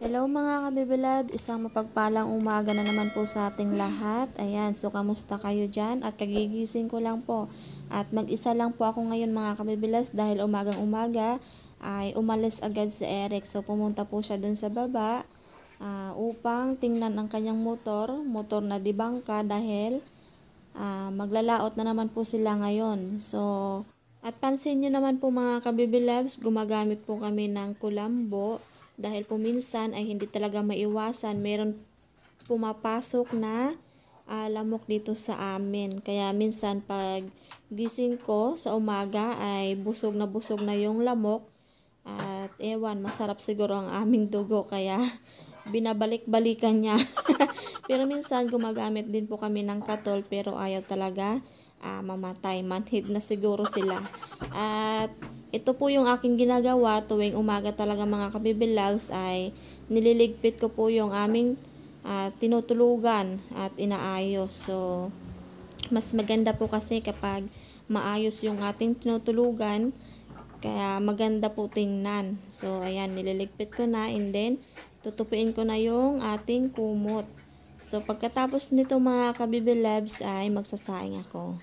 Hello mga kabibilab, isang mapagpalang umaga na naman po sa ating lahat. Ayan, so kamusta kayo dyan? At kagigising ko lang po. At mag-isa lang po ako ngayon mga kabibilab dahil umagang umaga ay umalis agad si Eric. So pumunta po siya dun sa baba upang tingnan ang kanyang motor na dibangka dahil maglalaot na naman po sila ngayon. So, at pansin nyo naman po mga kabibilabs, gumagamit po kami ng kulambo dahil po minsan ay hindi talaga maiwasan. Meron pumapasok na lamok dito sa amin. Kaya minsan pag gising ko sa umaga ay busog na yung lamok. At ewan, masarap siguro ang aming dugo kaya binabalik-balikan niya. Pero minsan gumagamit din po kami ng katol pero ayaw talaga mamatay. Manhid na siguro sila. At ito po yung aking ginagawa tuwing umaga talaga mga kabibilags ay nililigpit ko po yung aming tinutulugan at inaayos. So, mas maganda po kasi kapag maayos yung ating tinutulugan kaya maganda po tingnan. So, ayan, nililigpit ko na and then tutupiin ko na yung ating kumot. So, pagkatapos nito mga kabibilabs ay magsasaing ako.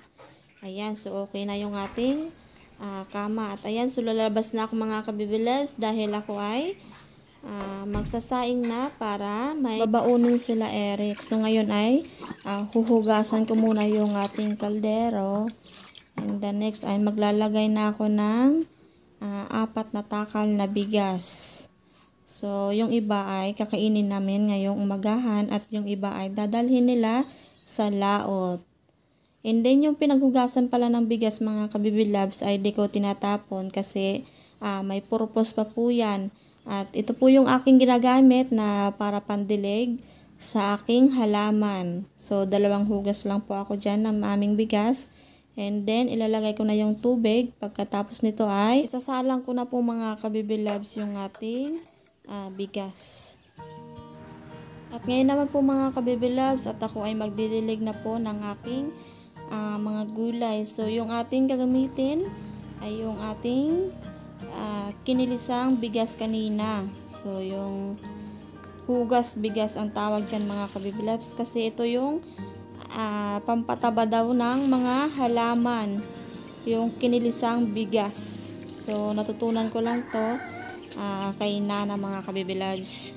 Ayan, so okay na yung ating kama. At ayan, so lalabas na ako mga kabibilabs dahil ako ay magsasaing na para may babaunin sila Eric. So, ngayon ay huhugasan ko muna yung ating kaldero. And the next ay maglalagay na ako ng 4 na takal na bigas. So, yung iba ay kakainin namin ngayong umagahan at yung iba ay dadalhin nila sa laot. And then, yung pinaghugasan pala ng bigas mga kabibilabs ay di ko tinatapon kasi may purpose pa po yan. At ito po yung aking ginagamit na para pandilig sa aking halaman. So, 2 hugas lang po ako dyan ng aming bigas. And then, ilalagay ko na yung tubig. Pagkatapos nito ay isasalang ko na po mga kabibilabs yung ating bigas. At ngayon naman po mga kabibilabs at ako ay magdidilig na po ng aking mga gulay. So, yung ating gagamitin ay yung ating kinilisang bigas kanina. So, yung hugas bigas ang tawag dyan mga kabibilabs kasi ito yung pampataba daw ng mga halaman, yung kinilisang bigas. So, natutunan ko lang to kay Nana mga kabibilads.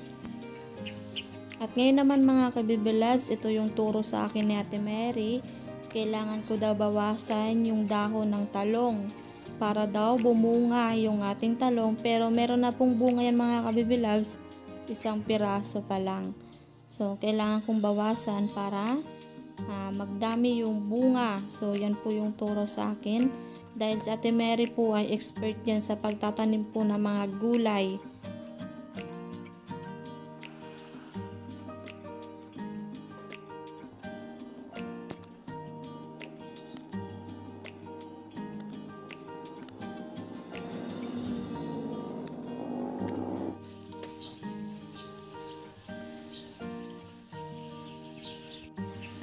At ngayon naman mga kabibilads, ito yung turo sa akin ni Ate Mary. Kailangan ko daw bawasan yung dahon ng talong para daw bumunga yung ating talong. Pero meron na pong bunga yan mga kabibilads, 1 piraso pa lang. So, kailangan kong bawasan para magdami yung bunga. So, yan po yung turo sa akin. Dahil si Ate Mary po ay expert yan sa pagtatanim po ng mga gulay.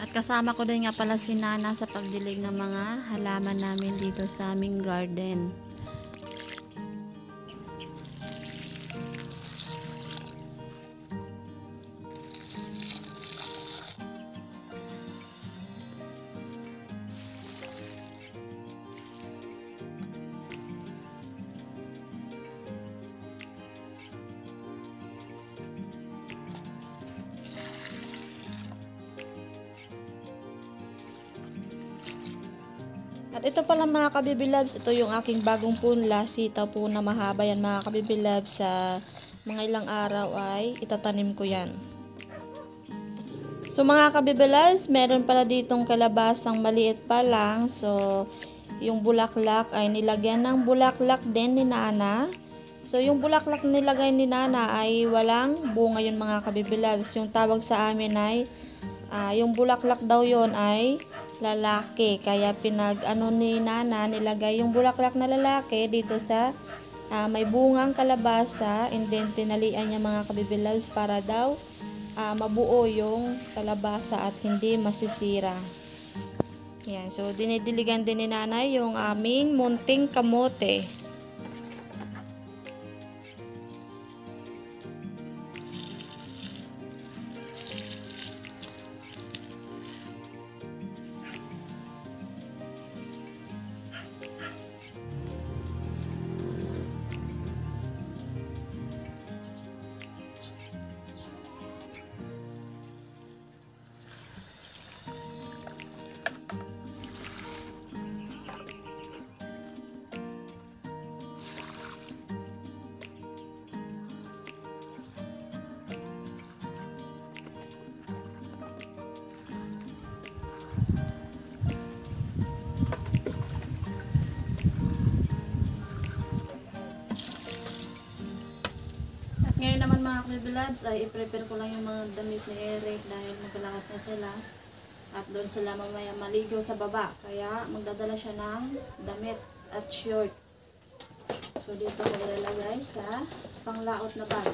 At kasama ko din nga pala si Nana sa pagdilig ng mga halaman namin dito sa aming garden. At ito pala mga kabibilabs, ito yung aking bagong punla, sitaw po na mahaba yan mga kabibilabs. Sa mga ilang araw ay itatanim ko yan. So mga kabibilabs, meron pala ditong kalabasang maliit pa lang. So yung bulaklak ay nilagyan ng bulaklak din ni Nana. So yung bulaklak nilagay ni Nana ay walang bunga yun mga kabibilabs. Yung tawag sa amin ay yung bulaklak daw yon ay lalaki. Kaya ni Nana nilagay yung bulaklak na lalaki dito sa may bungang kalabasa and then tinalian niya mga kabibilabs para daw mabuo yung kalabasa at hindi masisira. Yan. So, dinidiligan din ni Nanay yung aming munting kamote. naman mga kabibilabs ay i-prepare ko lang yung mga damit ni Eric dahil maglalakad na sila. At doon sila mamaya maligo sa baba. Kaya magdadala siya ng damit at short. So dito ko ilalagay sa panglaot na bag.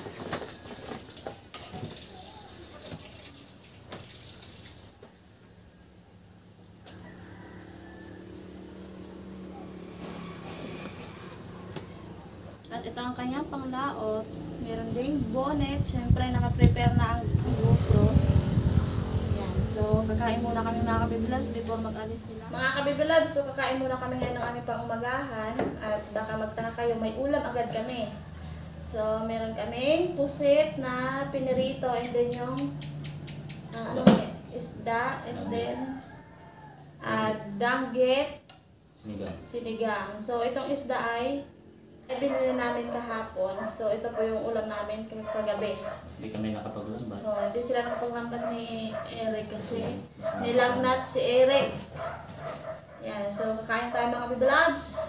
At ito ang kanyang panglaot. Meron ding bonnet. Siyempre, naka-prepare na ang GoPro. Yan. So, kakain muna kami mga kabibilabs before mag-alis sila. Mga kabibilabs, so kakain muna kami ngayon ng aming pangumagahan. At baka magtaka kayo, may ulam agad kami. So, meron kaming pusit na pinirito. And then yung isda. And then danggit. Sinigang. So, itong isda ay binili namin kahapon. So, ito po yung ulam namin kagabi. Hindi kami nakapaglambat. So, hindi sila nakapaglambat ni Eric kasi nilagnat si Eric. Yan. So, kakain tayo mga kabibilabs.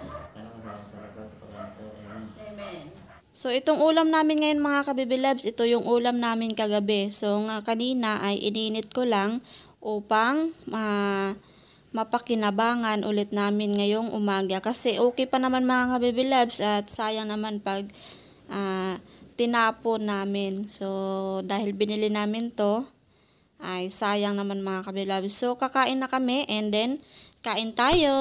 Amen. So, itong ulam namin ngayon mga kabibilabs, ito yung ulam namin kagabi. So, nga kanina ay ininit ko lang upang mapakinabangan ulit namin ngayong umaga. Kasi okay pa naman mga kabibilabs at sayang naman pag tinapon namin. So, dahil binili namin to, ay sayang naman mga kabibilabs. So, kakain na kami and then, kain tayo!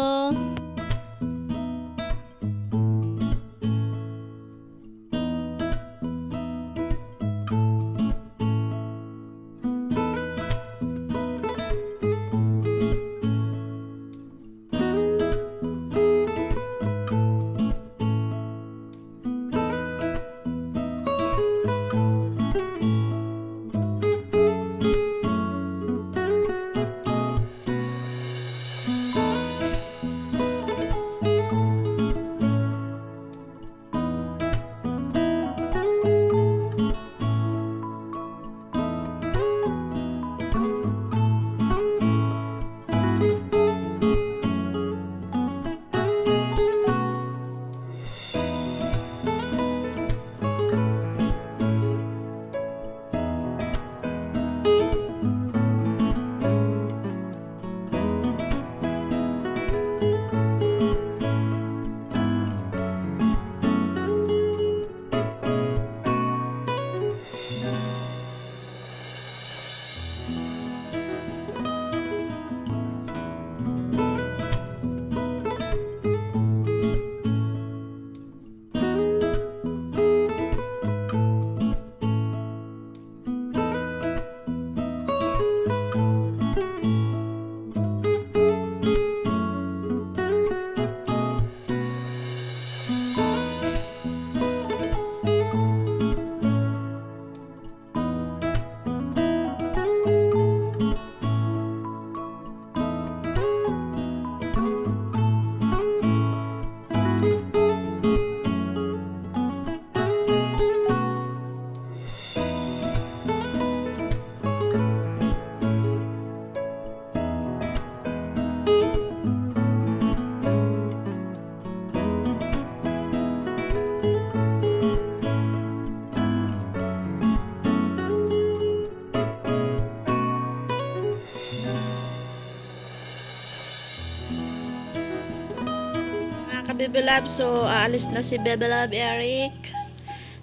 Bebe Love. So, aalis na si Bebe Love Eric.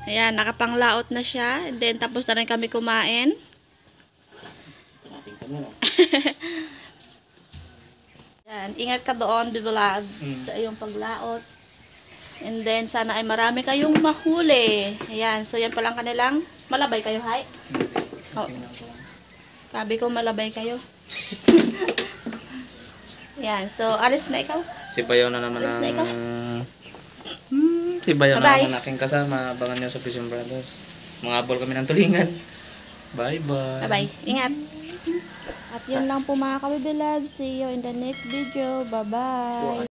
Ayan, nakapanglaot na siya. And then, tapos na rin kami kumain. Ayan, ingat ka doon, Bebe Love, sa iyong paglaot. And then, sana ay marami kayong mahuli. Ayan, so yan palang kanilang malabay kayo, hay? Oh. Sabi ko, malabay kayo. Yan, so alis na ikaw. Si Bayaw na naman Alis na ikaw. Si Bayaw na Bye-bye. naman aking kasama. Abangan nyo sa Fishing Brothers. Mga ball kami ng tulingan. Bye-bye. Bye-bye. Ingat. At yun lang po mga kabibilab. See you in the next video. Bye-bye.